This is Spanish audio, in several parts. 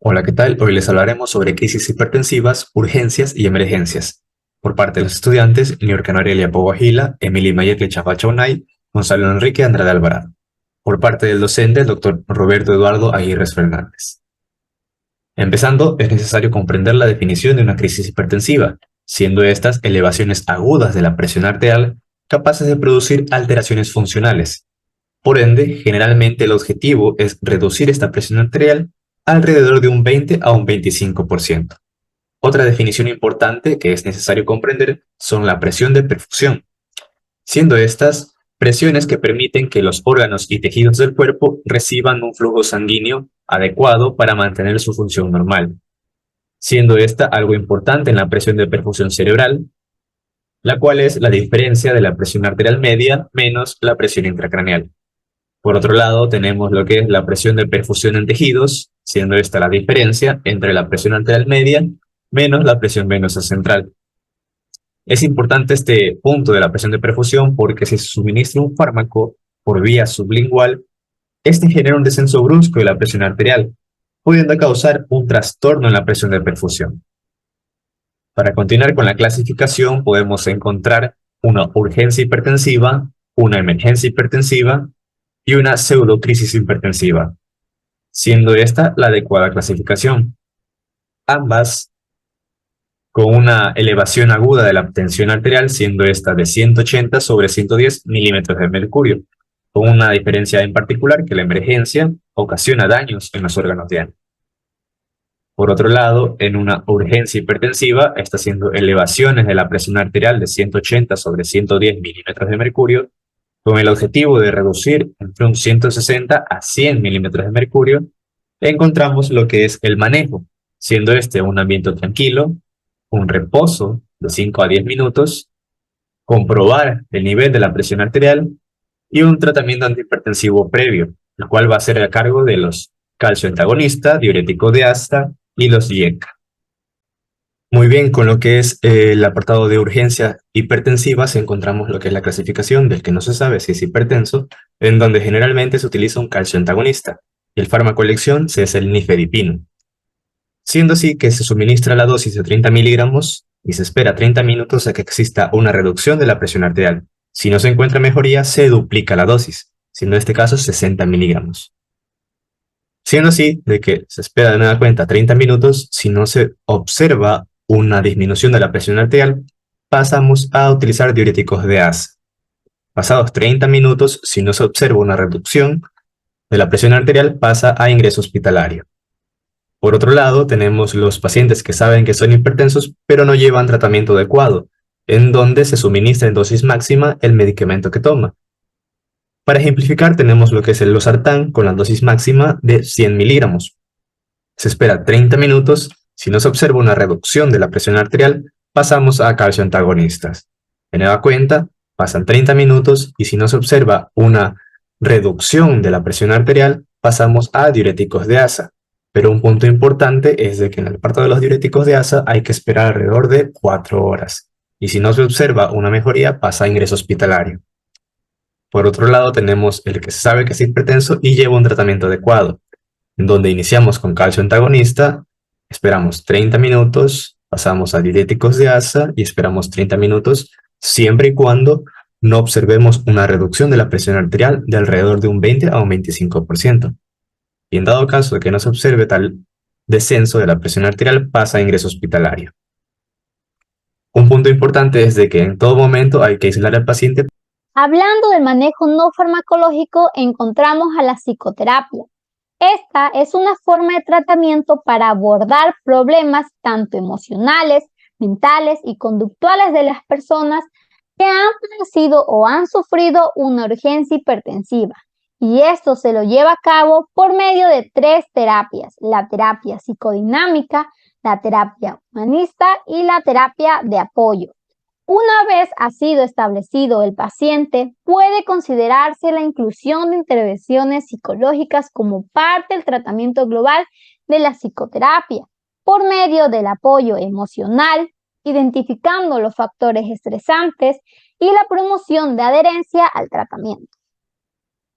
Hola, ¿qué tal? Hoy les hablaremos sobre crisis hipertensivas, urgencias y emergencias. Por parte de los estudiantes, Niurka Norelia Poguajila, Emily Mayetle Chapachaunay, Gonzalo Enrique Andrade Alvarado. Por parte del docente, el doctor Roberto Eduardo Aguirre Fernández. Empezando, es necesario comprender la definición de una crisis hipertensiva, siendo estas elevaciones agudas de la presión arterial capaces de producir alteraciones funcionales. Por ende, generalmente el objetivo es reducir esta presión arterial alrededor de un 20 a un 25%. Otra definición importante que es necesario comprender son la presión de perfusión, siendo estas presiones que permiten que los órganos y tejidos del cuerpo reciban un flujo sanguíneo adecuado para mantener su función normal, siendo esta algo importante en la presión de perfusión cerebral, la cual es la diferencia de la presión arterial media menos la presión intracraneal. Por otro lado, tenemos lo que es la presión de perfusión en tejidos, siendo esta la diferencia entre la presión arterial media menos la presión venosa central. Es importante este punto de la presión de perfusión porque si se suministra un fármaco por vía sublingual, este genera un descenso brusco de la presión arterial, pudiendo causar un trastorno en la presión de perfusión. Para continuar con la clasificación, podemos encontrar una urgencia hipertensiva, una emergencia hipertensiva y una pseudocrisis hipertensiva, siendo esta la adecuada clasificación. Ambas con una elevación aguda de la tensión arterial, siendo esta de 180 sobre 110 milímetros de mercurio, con una diferencia en particular que la emergencia ocasiona daños en los órganos de diáneos. Por otro lado, en una urgencia hipertensiva, está haciendo elevaciones de la presión arterial de 180 sobre 110 milímetros de mercurio, con el objetivo de reducir entre un 160 a 100 milímetros de mercurio. Encontramos lo que es el manejo, siendo este un ambiente tranquilo, un reposo de 5 a 10 minutos, comprobar el nivel de la presión arterial y un tratamiento antihipertensivo previo, el cual va a ser a cargo de los calcio antagonista, diurético de asta y los IECA. Muy bien, con lo que es el apartado de urgencias hipertensivas encontramos lo que es la clasificación del que no se sabe si es hipertenso, en donde generalmente se utiliza un calcio antagonista y el fármaco elección es el nifedipino. Siendo así que se suministra la dosis de 30 miligramos y se espera 30 minutos a que exista una reducción de la presión arterial. Si no se encuentra mejoría, se duplica la dosis, siendo en este caso 60 miligramos. Siendo así de que se espera de nueva cuenta 30 minutos, si no se observa una disminución de la presión arterial, pasamos a utilizar diuréticos de asa. Pasados 30 minutos, si no se observa una reducción de la presión arterial, pasa a ingreso hospitalario. Por otro lado, tenemos los pacientes que saben que son hipertensos, pero no llevan tratamiento adecuado, en donde se suministra en dosis máxima el medicamento que toma. Para ejemplificar, tenemos lo que es el losartán con la dosis máxima de 100 miligramos. Se espera 30 minutos, si no se observa una reducción de la presión arterial, pasamos a calcio antagonistas. De nueva cuenta, pasan 30 minutos y si no se observa una reducción de la presión arterial, pasamos a diuréticos de asa. Pero un punto importante es de que en el apartado de los diuréticos de asa hay que esperar alrededor de 4 horas. Y si no se observa una mejoría, pasa a ingreso hospitalario. Por otro lado, tenemos el que se sabe que es hipertenso y lleva un tratamiento adecuado, en donde iniciamos con calcio antagonista, esperamos 30 minutos, pasamos a diuréticos de asa y esperamos 30 minutos, siempre y cuando no observemos una reducción de la presión arterial de alrededor de un 20 a un 25%. Y en dado caso de que no se observe tal descenso de la presión arterial, pasa a ingreso hospitalario. Un punto importante es de que en todo momento hay que aislar al paciente. Hablando del manejo no farmacológico, encontramos a la psicoterapia. Esta es una forma de tratamiento para abordar problemas tanto emocionales, mentales y conductuales de las personas que han padecido o han sufrido una urgencia hipertensiva. Y esto se lo lleva a cabo por medio de 3 terapias: la terapia psicodinámica, la terapia humanista y la terapia de apoyo. Una vez ha sido establecido el paciente, puede considerarse la inclusión de intervenciones psicológicas como parte del tratamiento global de la psicoterapia, por medio del apoyo emocional, identificando los factores estresantes y la promoción de adherencia al tratamiento.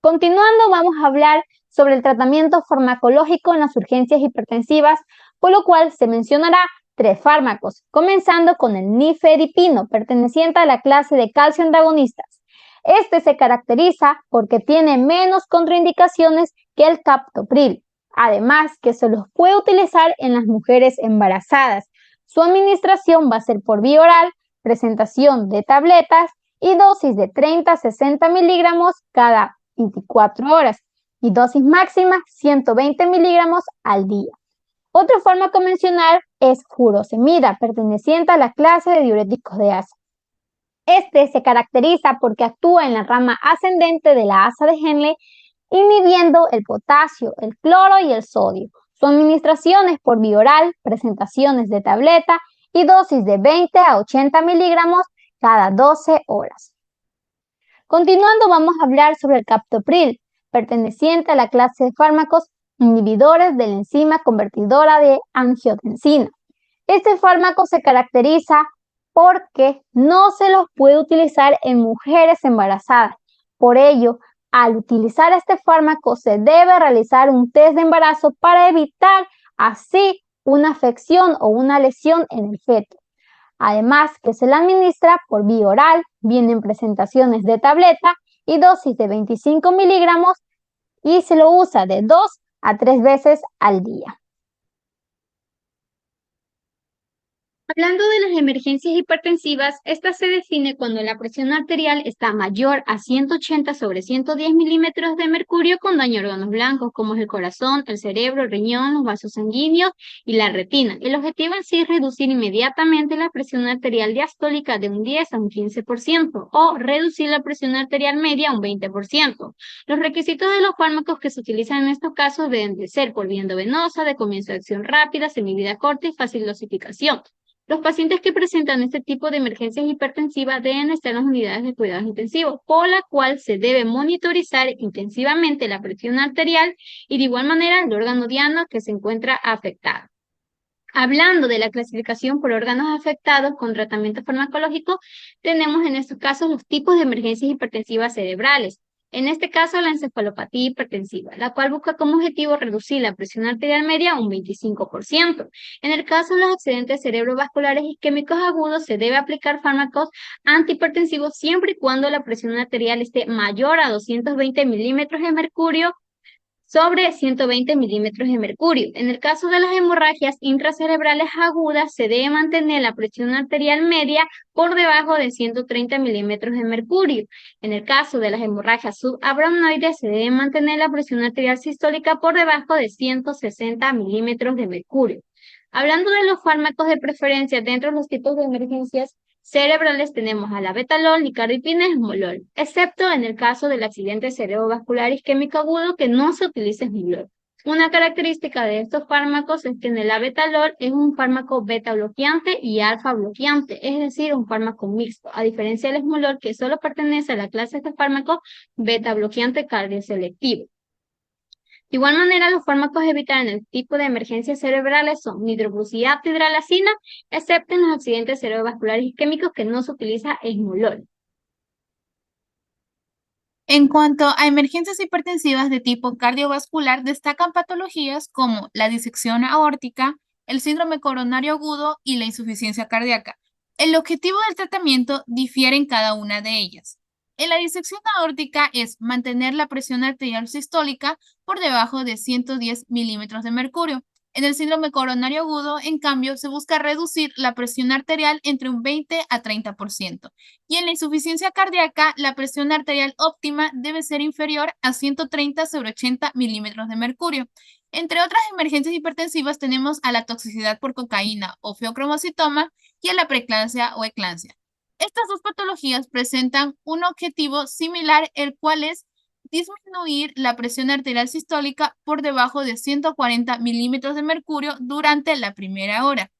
Continuando, vamos a hablar sobre el tratamiento farmacológico en las urgencias hipertensivas, por lo cual se mencionará 3 fármacos, comenzando con el nifedipino, perteneciente a la clase de calcio antagonistas. Este se caracteriza porque tiene menos contraindicaciones que el captopril, además que se los puede utilizar en las mujeres embarazadas. Su administración va a ser por vía oral, presentación de tabletas y dosis de 30 a 60 miligramos cada 24 horas y dosis máxima 120 miligramos al día. Otro fármaco a mencionar es furosemida, perteneciente a la clase de diuréticos de asa. Este se caracteriza porque actúa en la rama ascendente de la asa de Henle, inhibiendo el potasio, el cloro y el sodio. Su administración es por vía oral, presentaciones de tableta y dosis de 20 a 80 miligramos cada 12 horas. Continuando, vamos a hablar sobre el captopril, perteneciente a la clase de fármacos inhibidores de la enzima convertidora de angiotensina. Este fármaco se caracteriza porque no se los puede utilizar en mujeres embarazadas. Por ello, al utilizar este fármaco se debe realizar un test de embarazo para evitar así una afección o una lesión en el feto. Además que se la administra por vía oral, vienen presentaciones de tableta y dosis de 25 miligramos y se lo usa de 2 a 3 veces al día. Hablando de las emergencias hipertensivas, esta se define cuando la presión arterial está mayor a 180/110 milímetros de mercurio con daño a órganos blancos como es el corazón, el cerebro, el riñón, los vasos sanguíneos y la retina. El objetivo en sí es reducir inmediatamente la presión arterial diastólica de un 10 a un 15% o reducir la presión arterial media a un 20%. Los requisitos de los fármacos que se utilizan en estos casos deben de ser por vía endovenosa, de comienzo de acción rápida, semivida corta y fácil dosificación. Los pacientes que presentan este tipo de emergencias hipertensivas deben estar en las unidades de cuidados intensivos, por la cual se debe monitorizar intensivamente la presión arterial y de igual manera el órgano diana que se encuentra afectado. Hablando de la clasificación por órganos afectados con tratamiento farmacológico, tenemos en estos casos los tipos de emergencias hipertensivas cerebrales. En este caso, la encefalopatía hipertensiva, la cual busca como objetivo reducir la presión arterial media a un 25%. En el caso de los accidentes cerebrovasculares isquémicos agudos, se debe aplicar fármacos antihipertensivos siempre y cuando la presión arterial esté mayor a 220 milímetros de mercurio sobre 120 milímetros de mercurio. En el caso de las hemorragias intracerebrales agudas, se debe mantener la presión arterial media por debajo de 130 milímetros de mercurio. En el caso de las hemorragias subarachnoides, se debe mantener la presión arterial sistólica por debajo de 160 milímetros de mercurio. Hablando de los fármacos de preferencia dentro de los tipos de emergencias cerebrales, tenemos a la betalol, nicardipina y esmolol, excepto en el caso del accidente cerebrovascular isquémico agudo que no se utiliza esmolol. Una característica de estos fármacos es que en el abetalol es un fármaco beta bloqueante y alfa bloqueante, es decir, un fármaco mixto, a diferencia del esmolol que solo pertenece a la clase de fármacos beta bloqueante cardioselectivo. De igual manera, los fármacos a evitar en el tipo de emergencias cerebrales son nitroprusiato hidralazina, excepto en los accidentes cerebrovasculares isquémicos que no se utiliza esmolol. En cuanto a emergencias hipertensivas de tipo cardiovascular, destacan patologías como la disección aórtica, el síndrome coronario agudo y la insuficiencia cardíaca. El objetivo del tratamiento difiere en cada una de ellas. En la disección aórtica es mantener la presión arterial sistólica por debajo de 110 milímetros de mercurio. En el síndrome coronario agudo, en cambio, se busca reducir la presión arterial entre un 20 a 30%. Y en la insuficiencia cardíaca, la presión arterial óptima debe ser inferior a 130/80 milímetros de mercurio. Entre otras emergencias hipertensivas tenemos a la toxicidad por cocaína o feocromocitoma y a la preeclampsia o eclampsia. Estas dos patologías presentan un objetivo similar, el cual es disminuir la presión arterial sistólica por debajo de 140 milímetros de mercurio durante la primera hora.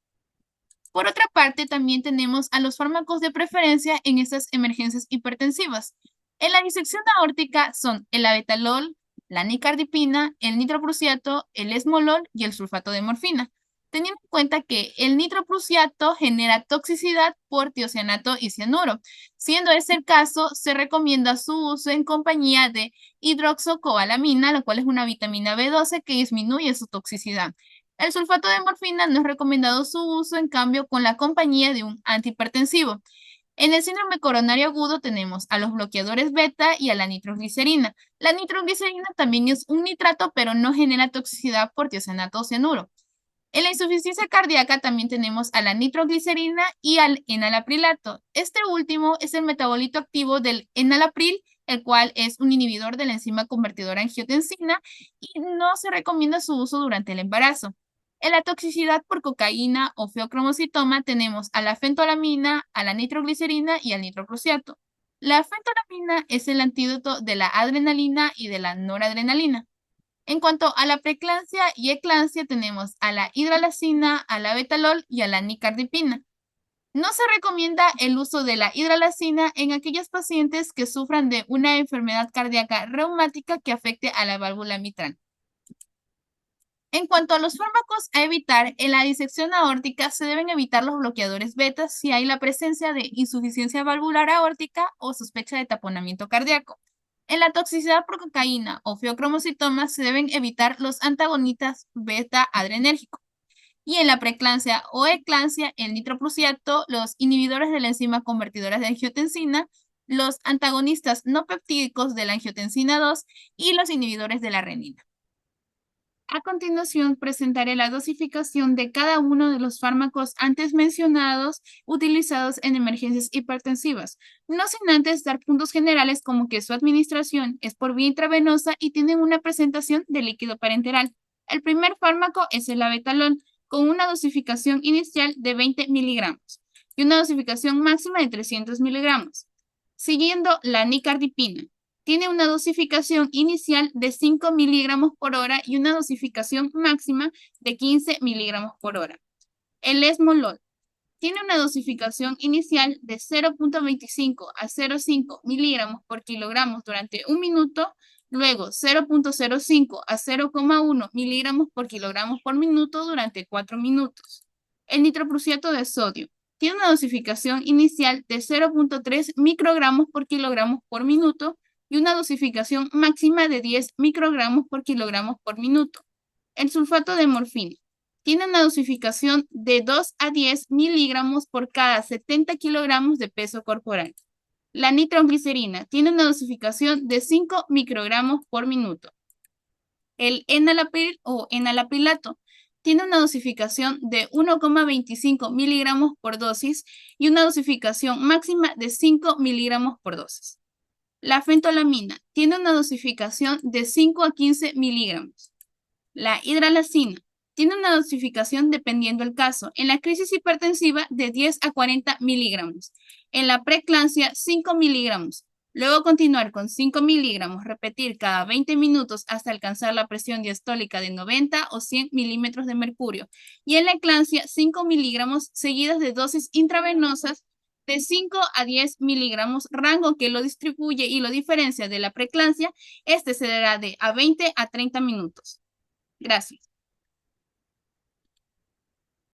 Por otra parte, también tenemos a los fármacos de preferencia en estas emergencias hipertensivas. En la disección aórtica son el abetalol, la nicardipina, el nitroprusiato, el esmolol y el sulfato de morfina. teniendo en cuenta que el nitroprusiato genera toxicidad por tiocianato y cianuro. Siendo ese el caso, se recomienda su uso en compañía de hidroxocobalamina, la cual es una vitamina B12 que disminuye su toxicidad. El sulfato de morfina no es recomendado su uso, en cambio, con la compañía de un antihipertensivo. En el síndrome coronario agudo tenemos a los bloqueadores beta y a la nitroglicerina. La nitroglicerina también es un nitrato, pero no genera toxicidad por tiocianato o cianuro. En la insuficiencia cardíaca también tenemos a la nitroglicerina y al enalaprilato. Este último es el metabolito activo del enalapril, el cual es un inhibidor de la enzima convertidora angiotensina y no se recomienda su uso durante el embarazo. En la toxicidad por cocaína o feocromocitoma tenemos a la fentolamina, a la nitroglicerina y al nitroprusiato. La fentolamina es el antídoto de la adrenalina y de la noradrenalina. En cuanto a la preeclampsia y eclampsia, tenemos a la hidralazina, a la betalol y a la nicardipina. No se recomienda el uso de la hidralazina en aquellos pacientes que sufran de una enfermedad cardíaca reumática que afecte a la válvula mitral. En cuanto a los fármacos a evitar, en la disección aórtica se deben evitar los bloqueadores beta si hay la presencia de insuficiencia valvular aórtica o sospecha de taponamiento cardíaco. En la toxicidad por cocaína o feocromocitoma se deben evitar los antagonistas beta adrenérgicos. Y en la preeclampsia o eclampsia, el nitroprusiato, los inhibidores de la enzima convertidora de angiotensina, los antagonistas no peptídicos de la angiotensina 2 y los inhibidores de la renina. A continuación, presentaré la dosificación de cada uno de los fármacos antes mencionados utilizados en emergencias hipertensivas, no sin antes dar puntos generales como que su administración es por vía intravenosa y tienen una presentación de líquido parenteral. El primer fármaco es el abetalol, con una dosificación inicial de 20 miligramos y una dosificación máxima de 300 miligramos. Siguiendo la nicardipina. Tiene una dosificación inicial de 5 miligramos por hora y una dosificación máxima de 15 miligramos por hora. El esmolol tiene una dosificación inicial de 0.25 a 0.5 miligramos por kilogramos durante 1 minuto, luego 0.05 a 0.1 miligramos por kilogramos por minuto durante 4 minutos. El nitroprusiato de sodio tiene una dosificación inicial de 0.3 microgramos por kilogramos por minuto y una dosificación máxima de 10 microgramos por kilogramos por minuto. El sulfato de morfina tiene una dosificación de 2 a 10 miligramos por cada 70 kilogramos de peso corporal. La nitroglicerina tiene una dosificación de 5 microgramos por minuto. El enalapril o enalaprilato tiene una dosificación de 1,25 miligramos por dosis y una dosificación máxima de 5 miligramos por dosis. La fentolamina tiene una dosificación de 5 a 15 miligramos. La hidralazina tiene una dosificación dependiendo del caso. En la crisis hipertensiva de 10 a 40 miligramos. En la preeclampsia 5 miligramos. Luego continuar con 5 miligramos, repetir cada 20 minutos hasta alcanzar la presión diastólica de 90 o 100 milímetros de mercurio. Y en la eclampsia 5 miligramos seguidas de dosis intravenosas de 5 a 10 miligramos, rango que lo distribuye y lo diferencia de la preeclampsia. Este se dará de a 20 a 30 minutos. Gracias.